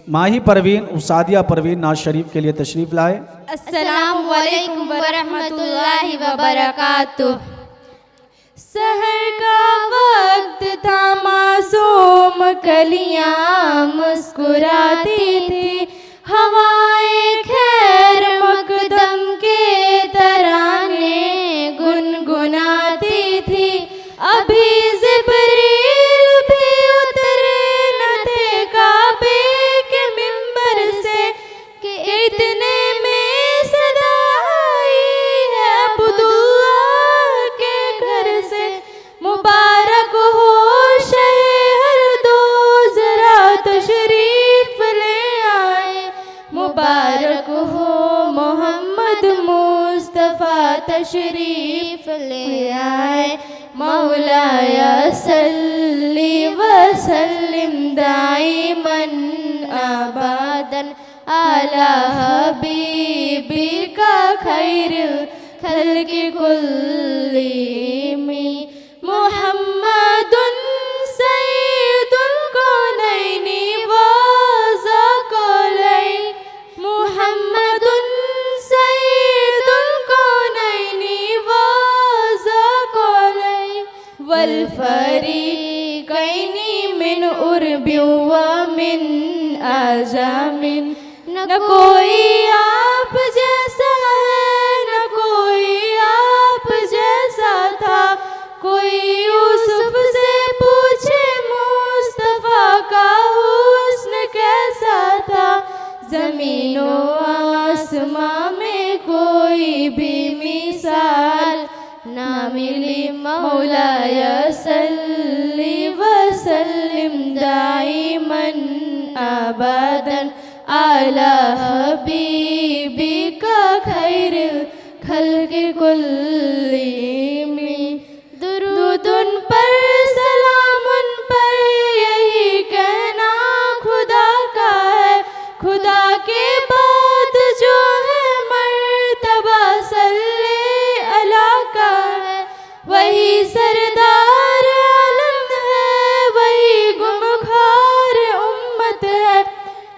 माही परवीन सादिया परवीन नाज शरीफ के लिए तशरीफ़ लाए। अस्सलामु अलैकुम वरहमतुल्लाहि वबरकातुह। सहर का वक्त था, मासूम कलियां मुस्कुराती थी, हवाएं खैर मकदम के तराने गुनगुनाती थी। अभी जिब्रील भी उतरे न थे काबे के मिंबर से कि इतने में सदा आई है अब्दुल्लाह के घर से। मुबारक हो शहर दो, जरा तशरीफ ले आए। मुबारक हो मोहम्मद मुस्तफ़ा तशरीफ ले आए। मौलाया सल्ली व सल्लिम दाइमन अबदन अला हबीबी का खैर खल्क़ि कुल्ली मुहम्मदुन सय्यदुल कौनैनि व ज़क़लैन। मुहम्मदुन सय्यदुल कौनैनि व ज़क़लैन वल फ़रीक़ैनि मिन उर्बिन व मिन अजमिन। न कोई आप जैसा है, न कोई आप जैसा था। कोई यूसुफ से पूछे मुस्तफ़ा का हुस्न कैसा था। ज़मीनो आसमां में कोई भी मिसाल ना मिली। मौलाया सल्ली व सल्लिम दाइमन अबदन अला हबीबी का खैर खल्क़ि कुल्ली। दुरूद उन पर सलाम उन पर, यही कहना खुदा का है। खुदा के बाद जो है मर्तबा सल्ले अला का है। वही सरदार आलम है, वही गुमखार उम्मत है।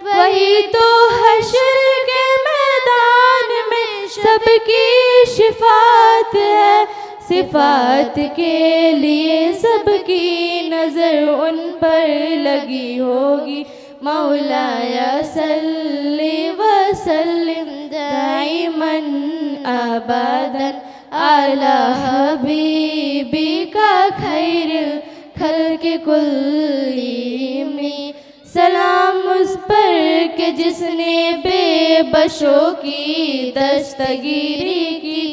वही तो हश्र के मैदान में सबकी शिफात है। सिफात के लिए सबकी नजर उन पर लगी होगी। मौलाया सल्ली व सल्लिम दाइमन अबदन अला हबीबी का खैर खल्क़ि कुल्ली। सलाम उस पर के जिसने बेबशों की दस्तगीरी की।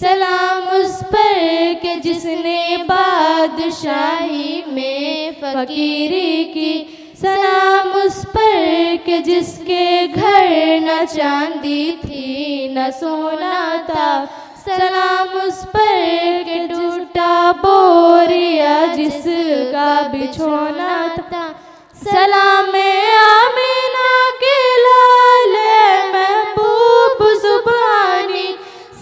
सलाम उस पर के जिसने बादशाही में फकीरी की। सलाम उस पर के जिसके घर न चांदी थी न सोना था। सलाम उस पर के टूटा बोरिया जिसका बिछोना था। सलाम आमीना के लाल महबूब सुभानी।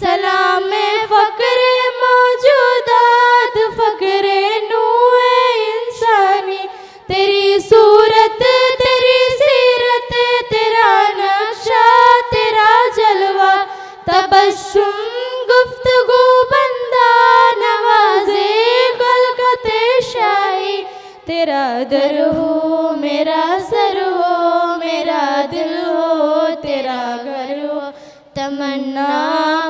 सलाम फ़क्र मौजूदात फ़क्र नूए इंसानी। तेरी सूरत तेरी सीरत तेरा नक्शा तेरा जलवा। तबस्सुम गुफ्तगू बंदा नवाज़े कलकते शाही। तेरा दर हो मेरा सर हो, मेरा दिल हो तेरा घर हो। तमन्ना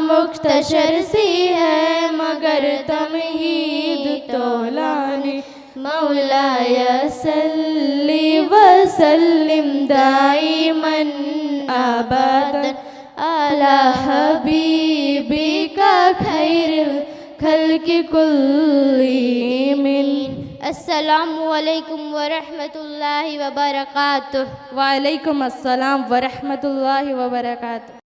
मुख्तसर सी है मगर तमहीद तौलानी। मौलाया सल्ली व सल्लिम दाइमन अबदन अला हबीबी का खैर खल्क़ि कुल्ली मिन। अस्सलामु अलैकुम वरहमतुल्लाहि वबरकातुह। वालेकुम अस्सलाम वरहमतुल्लाहि वबरकातुह।